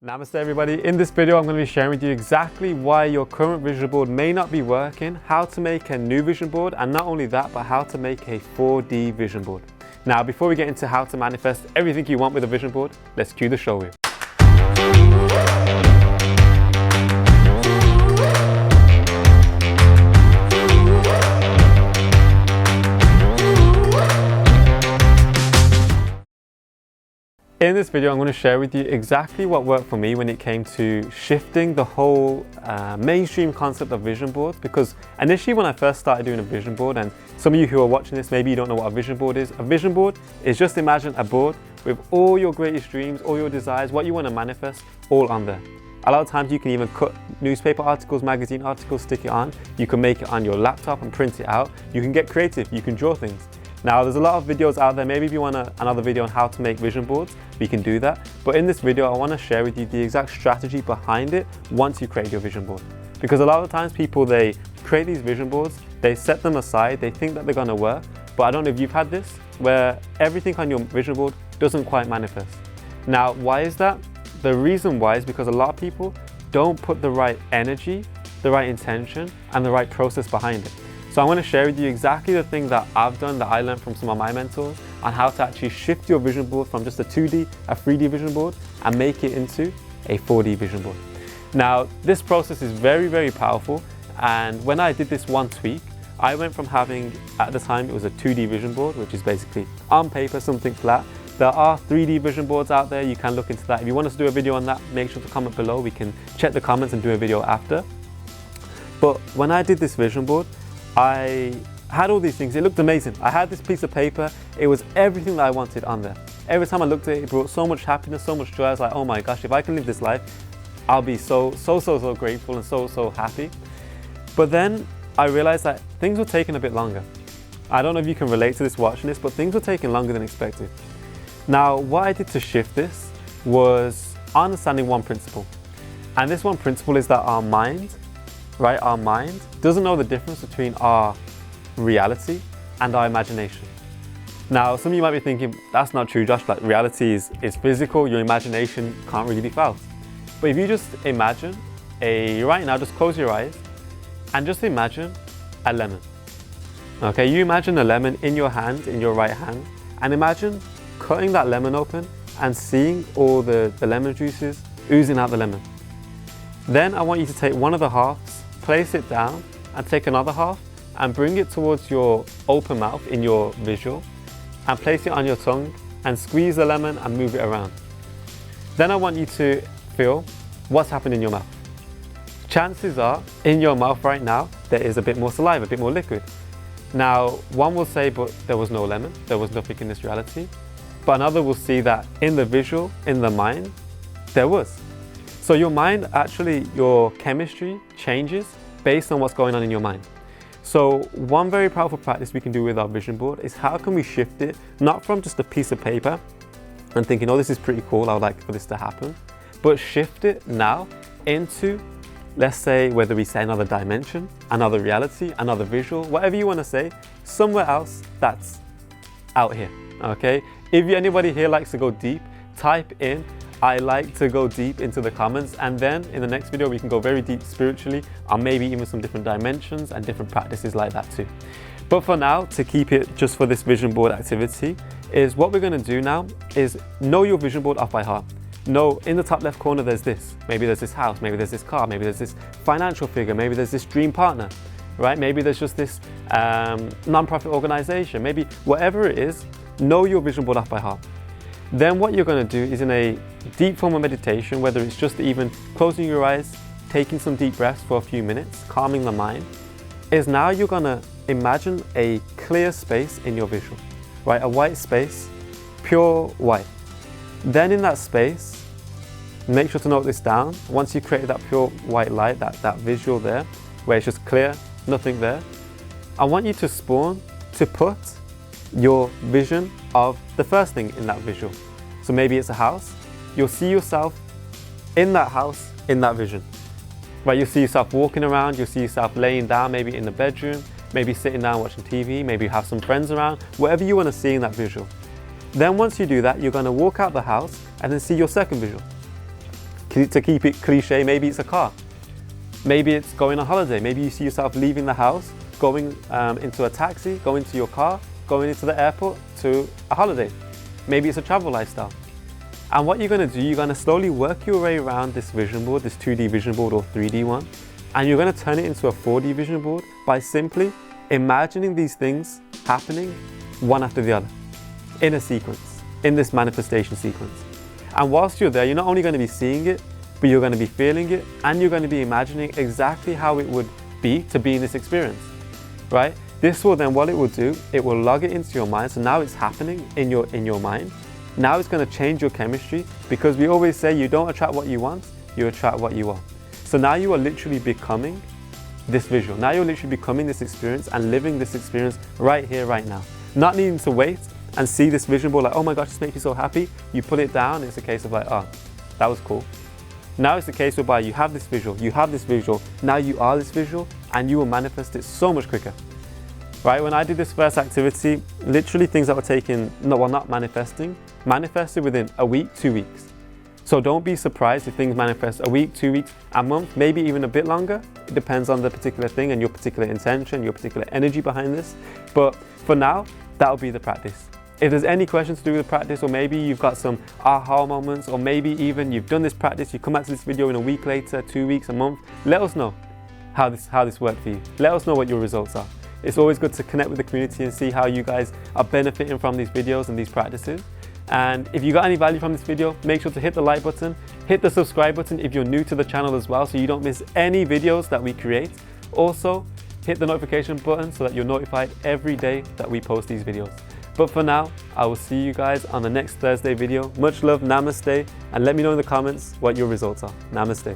Namaste everybody. In this video I'm going to be sharing with you exactly why your current vision board may not be working, how to make a new vision board, and not only that, but how to make a 4D vision board. Now before we get into how to manifest everything you want with a vision board, let's cue the show here. In this video, I'm going to share with you exactly what worked for me when it came to shifting the whole mainstream concept of vision boards. Because initially when I first started doing a vision board, and some of you who are watching this, maybe you don't know what a vision board is. A vision board is just imagine a board with all your greatest dreams, all your desires, what you want to manifest, all on there. A lot of times you can even cut newspaper articles, magazine articles, stick it on. You can make it on your laptop and print it out. You can get creative, you can draw things. Now there's a lot of videos out there. Maybe if you want another video on how to make vision boards, we can do that. But in this video, I want to share with you the exact strategy behind it once you create your vision board. Because a lot of times people, they create these vision boards, they set them aside, they think that they're going to work. But I don't know if you've had this, where everything on your vision board doesn't quite manifest. Now, why is that? The reason why is because a lot of people don't put the right energy, the right intention, and the right process behind it. So I'm going to share with you exactly the thing that I've done, that I learned from some of my mentors, on how to actually shift your vision board from just a 2D, a 3D vision board, and make it into a 4D vision board. Now, this process is very, very powerful. And when I did this one tweak, I went from having, at the time, it was a 2D vision board, which is basically on paper, something flat. There are 3D vision boards out there. You can look into that. If you want us to do a video on that, make sure to comment below. We can check the comments and do a video after. But when I did this vision board, I had all these things. It looked amazing. I had this piece of paper. It was everything that I wanted on there. Every time I looked at it, it brought so much happiness, so much joy. I was like, oh my gosh, if I can live this life, I'll be so grateful and so happy. But then I realized that things were taking a bit longer. I don't know if you can relate to this watching this, but things were taking longer than expected. Now, what I did to shift this was understanding one principle. And this one principle is that our mind doesn't know the difference between our reality and our imagination. Now, some of you might be thinking, that's not true, Josh, like reality is physical, your imagination can't really be felt. But if you just imagine right now, just close your eyes and just imagine a lemon. Okay, you imagine a lemon in your hand, in your right hand, and imagine cutting that lemon open and seeing all the lemon juices oozing out the lemon. Then I want you to take one of the halves, place it down, and take another half and bring it towards your open mouth in your visual and place it on your tongue and squeeze the lemon and move it around. Then I want you to feel what's happening in your mouth. Chances are in your mouth right now there is a bit more saliva, a bit more liquid. Now one will say, but there was no lemon, there was nothing in this reality. But another will see that in the visual, in the mind, there was. So your mind, actually your chemistry changes based on what's going on in your mind. So one very powerful practice we can do with our vision board is how can we shift it, not from just a piece of paper and thinking, oh, this is pretty cool, I would like for this to happen, but shift it now into, let's say, whether we say another dimension, another reality, another visual, whatever you want to say, somewhere else that's out here, okay? If anybody here likes to go deep, type in I like to go deep into the comments, and then in the next video we can go very deep spiritually on maybe even some different dimensions and different practices like that too. But for now, to keep it just for this vision board activity, is what we're going to do now is know your vision board off by heart. Know in the top left corner there's this, maybe there's this house, maybe there's this car, maybe there's this financial figure, maybe there's this dream partner, right? Maybe there's just this non-profit organization, maybe whatever it is, know your vision board off by heart. Then what you're going to do is in a deep form of meditation, whether it's just even closing your eyes, taking some deep breaths for a few minutes, calming the mind, is now you're going to imagine a clear space in your visual, right? A white space, pure white. Then in that space, make sure to note this down. Once you create that pure white light, that visual there, where it's just clear, nothing there, I want you to spawn to put your vision of the first thing in that visual. So maybe it's a house. You'll see yourself in that house, in that vision. Right, you'll see yourself walking around, you'll see yourself laying down, maybe in the bedroom, maybe sitting down watching TV, maybe you have some friends around, whatever you want to see in that visual. Then once you do that, you're going to walk out the house and then see your second visual. To keep it cliche, maybe it's a car. Maybe it's going on holiday. Maybe you see yourself leaving the house, going into a taxi, going to your car, going into the airport to a holiday. Maybe it's a travel lifestyle. And what you're going to do, you're going to slowly work your way around this vision board, this 2D vision board or 3D one, and you're going to turn it into a 4D vision board by simply imagining these things happening one after the other in a sequence, in this manifestation sequence. And whilst you're there, you're not only going to be seeing it, but you're going to be feeling it, and you're going to be imagining exactly how it would be to be in this experience, right? This will then, what it will do, it will log it into your mind. So now it's happening in your mind. Now it's going to change your chemistry, because we always say you don't attract what you want, you attract what you are. So now you are literally becoming this visual. Now you're literally becoming this experience and living this experience right here, right now. Not needing to wait and see this vision board like, oh my gosh, this makes me so happy. You put it down, it's a case of like, oh, that was cool. Now it's the case whereby you have this visual, now you are this visual, and you will manifest it so much quicker. Right, when I did this first activity, literally things that were taking, not manifested within a week, 2 weeks. So don't be surprised if things manifest a week, 2 weeks, a month, maybe even a bit longer. It depends on the particular thing and your particular intention, your particular energy behind this. But for now, that'll be the practice. If there's any questions to do with the practice, or maybe you've got some aha moments, or maybe even you've done this practice, you come back to this video in a week later, 2 weeks, a month, let us know how this worked for you. Let us know what your results are. It's always good to connect with the community and see how you guys are benefiting from these videos and these practices. And if you got any value from this video, make sure to hit the like button, hit the subscribe button if you're new to the channel as well, so you don't miss any videos that we create. Also, hit the notification button so that you're notified every day that we post these videos. But for now, I will see you guys on the next Thursday video. Much love, namaste, and let me know in the comments what your results are. Namaste.